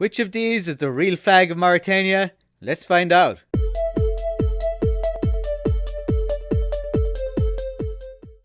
Which of these is the real flag of Mauritania? Let's find out.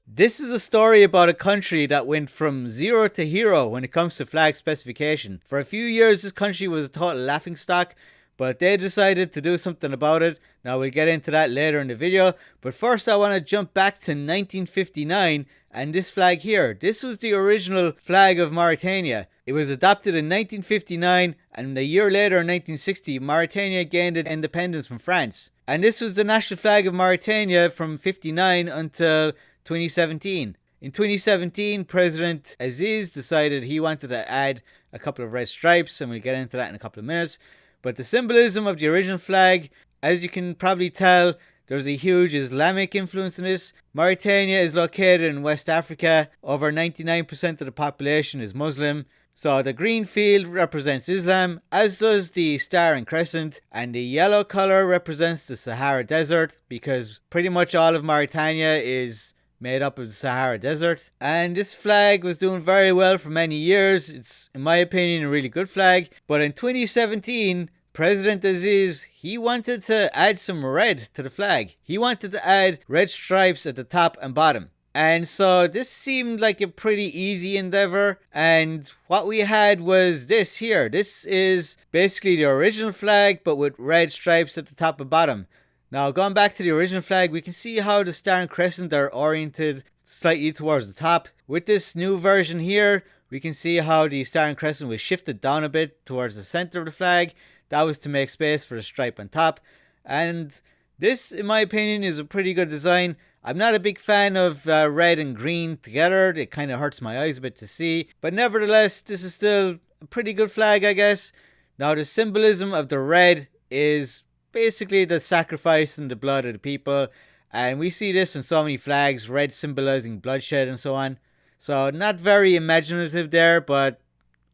This is a story about a country that went from zero to hero when it comes to flag specification. For a few years, this country was a total laughingstock, but they decided to do something about it. Now we'll get into that later in the video, but first I want to jump back to 1959 and this flag here. This was the original flag of Mauritania. It was adopted in 1959, and a year later in 1960, Mauritania gained independence from France. And this was the national flag of Mauritania from 59 until 2017. In 2017, President Aziz decided he wanted to add a couple of red stripes, and we'll get into that in a couple of minutes. But the symbolism of the original flag, as you can probably tell, there's a huge Islamic influence in this. Mauritania is located in West Africa. Over 99% of the population is Muslim. So the green field represents Islam, as does the star and crescent, and the yellow color represents the Sahara Desert, because pretty much all of Mauritania is made up of the Sahara Desert. And this flag was doing very well for many years. It's, in my opinion, a really good flag. But in 2017, President Aziz, he wanted to add some red to the flag. He wanted to add red stripes at the top and bottom. And so this seemed like a pretty easy endeavor. And what we had was this here. This is basically the original flag, but with red stripes at the top and bottom. Now, going back to the original flag, we can see how the star and crescent are oriented slightly towards the top. With this new version here, we can see how the star and crescent was shifted down a bit towards the center of the flag. That was to make space for the stripe on top. And this, in my opinion, is a pretty good design. I'm not a big fan of red and green together. It kind of hurts my eyes a bit to see. But nevertheless, this is still a pretty good flag, I guess. Now, the symbolism of the red is basically the sacrifice and the blood of the people, and we see this in so many flags, red symbolizing bloodshed and so on. So not very imaginative there, but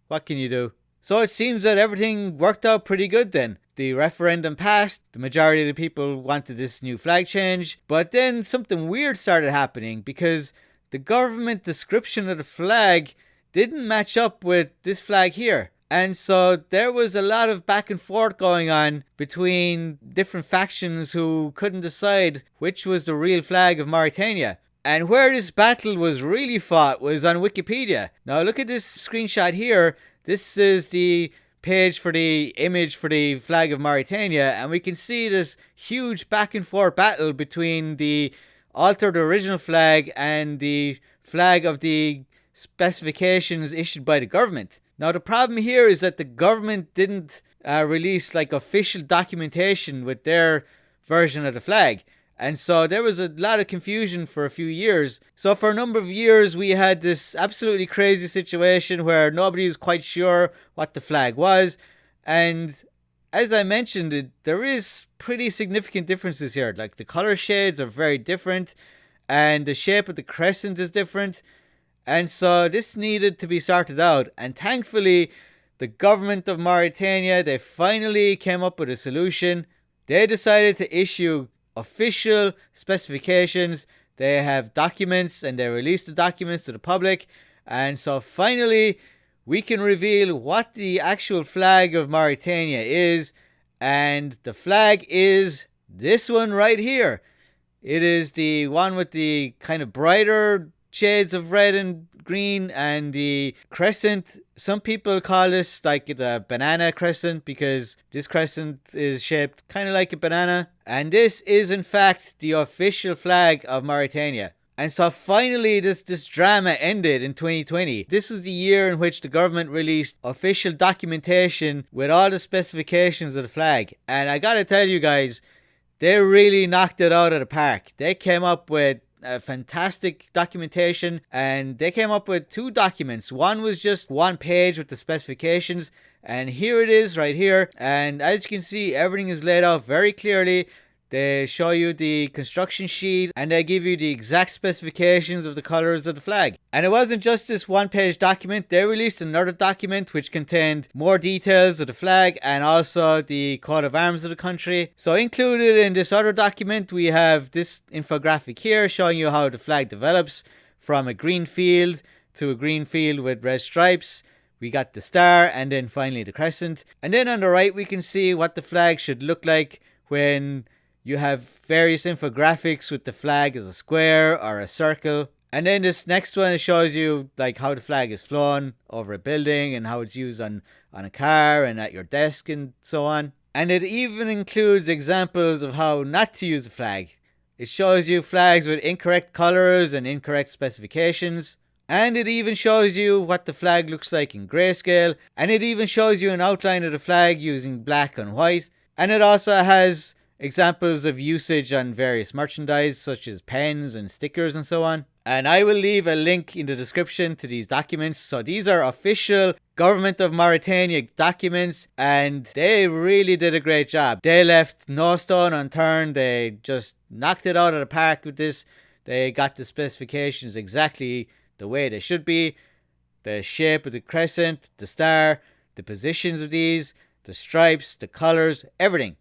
what can you do? So it seems that everything worked out pretty good then. The referendum passed, the majority of the people wanted this new flag change, but then something weird started happening because the government description of the flag didn't match up with this flag here. And so there was a lot of back and forth going on between different factions who couldn't decide which was the real flag of Mauritania. And where this battle was really fought was on Wikipedia. Now look at this screenshot here. This is the page for the image for the flag of Mauritania. And we can see this huge back and forth battle between the altered original flag and the flag of the specifications issued by the government. Now the problem here is that the government didn't release like official documentation with their version of the flag. And so there was a lot of confusion for a few years. So for a number of years we had this absolutely crazy situation where nobody was quite sure what the flag was. And as I mentioned, there is pretty significant differences here. Like the color shades are very different and the shape of the crescent is different. And so this needed to be sorted out. And thankfully, the government of Mauritania, they finally came up with a solution. They decided to issue official specifications. They have documents and they released the documents to the public. And so finally, we can reveal what the actual flag of Mauritania is. And the flag is this one right here. It is the one with the kind of brighter shades of red and green, and the crescent, some people call this like the banana crescent because this crescent is shaped kind of like a banana, and this is in fact the official flag of Mauritania. And so finally this drama ended in 2020. This was the year in which the government released official documentation with all the specifications of the flag, and I gotta tell you guys, they really knocked it out of the park. They came up with a fantastic documentation, and they came up with two documents. One was just one page with the specifications, and here it is right here. And as you can see, everything is laid out very clearly. They show you the construction sheet and they give you the exact specifications of the colors of the flag. And it wasn't just this one-page document. They released another document which contained more details of the flag and also the coat of arms of the country. So included in this other document, we have this infographic here showing you how the flag develops from a green field to a green field with red stripes. we got the star, and then finally the crescent. And then on the right, we can see what the flag should look like when you have various infographics with the flag as a square or a circle. And then this next one, it shows you like how the flag is flown over a building and how it's used on a car and at your desk and so on. And it even includes examples of how not to use the flag. It shows you flags with incorrect colors and incorrect specifications. And it even shows you what the flag looks like in grayscale. And it even shows you an outline of the flag using black and white. And it also has examples of usage on various merchandise such as pens and stickers and so on. And I will leave a link in the description to these documents. So these are official Government of Mauritania documents, and they really did a great job. They left no stone unturned. They just knocked it out of the park with this. They got the specifications exactly the way they should be. The shape of the crescent, the star, the positions of these, the stripes, the colors, everything.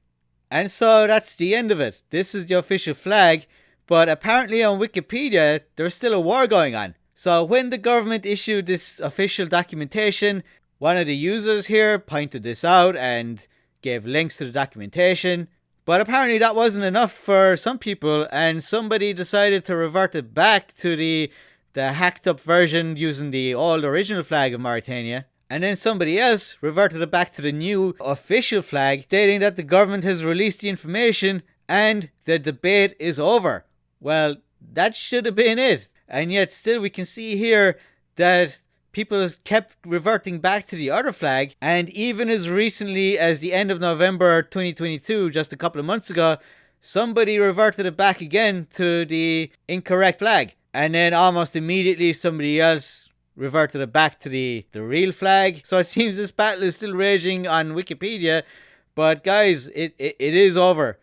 And so that's the end of it. This is the official flag, but apparently on Wikipedia, there's still a war going on. So when the government issued this official documentation, one of the users here pointed this out and gave links to the documentation. But apparently that wasn't enough for some people, and somebody decided to revert it back to the hacked up version using the old original flag of Mauritania. And then somebody else reverted it back to the new official flag, stating that the government has released the information and the debate is over. Well, that should have been it. And yet still we can see here that people kept reverting back to the other flag. And even as recently as the end of November 2022, just a couple of months ago, somebody reverted it back again to the incorrect flag. And then almost immediately somebody else reverted it back to the real flag. So it seems this battle is still raging on Wikipedia. But guys, it is over.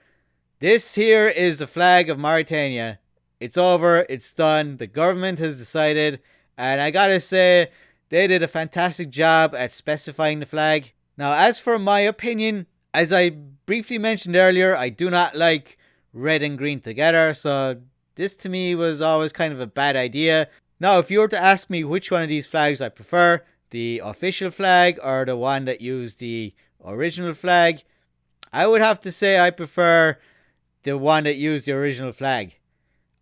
This here is the flag of Mauritania. It's over. It's done. The government has decided. And I gotta say, they did a fantastic job at specifying the flag. Now, as for my opinion, as I briefly mentioned earlier, I do not like red and green together. So this to me was always kind of a bad idea. Now, if you were to ask me which one of these flags I prefer, the official flag or the one that used the original flag, I would have to say I prefer the one that used the original flag.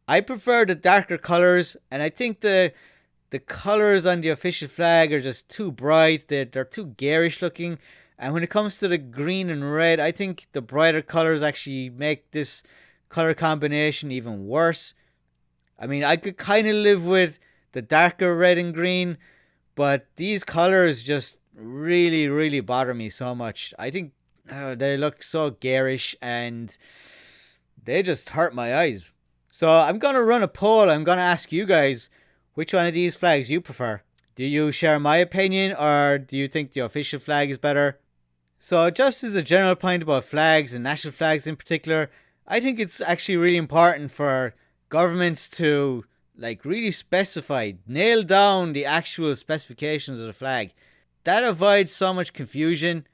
I prefer the darker colors, and I think the colors on the official flag are just too bright. They're too garish looking. And when it comes to the green and red, I think the brighter colors actually make this color combination even worse. I mean, I could kind of live with the darker red and green, but these colors just really, really bother me so much. I think they look so garish and they just hurt my eyes. So I'm going to run a poll. I'm going to ask you guys which one of these flags you prefer. Do you share my opinion, or do you think the official flag is better? So just as a general point about flags and national flags in particular, I think it's actually really important for governments to really specify, nail down the actual specifications of the flag. That avoids so much confusion.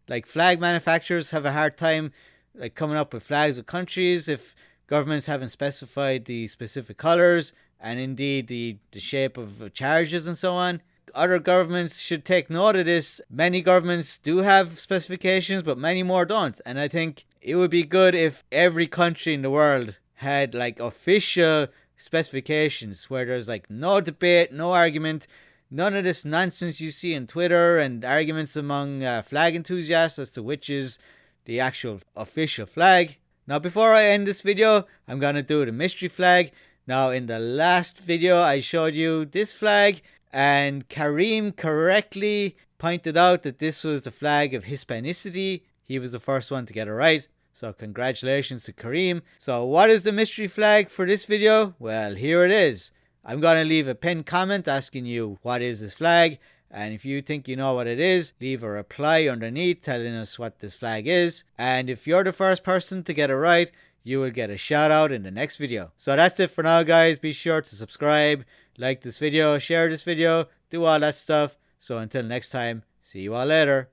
Like, flag manufacturers have a hard time coming up with flags of countries if governments haven't specified the specific colors and indeed the shape of charges and so on. Other governments should take note of this. Many governments do have specifications, but many more don't. And I think it would be good if every country in the world had official specifications where there's no debate, no argument, none of this nonsense you see on Twitter and arguments among flag enthusiasts as to which is the actual official flag. Now, before I end this video, I'm going to do the mystery flag. Now, in the last video, I showed you this flag, and Kareem correctly pointed out that this was the flag of Hispanicity. He was the first one to get it right. So congratulations to Kareem. So what is the mystery flag for this video? Well, here it is. I'm going to leave a pinned comment asking you what is this flag. And if you think you know what it is, leave a reply underneath telling us what this flag is. And if you're the first person to get it right, you will get a shout out in the next video. So that's it for now, guys. Be sure to subscribe, like this video, share this video, do all that stuff. So until next time, see you all later.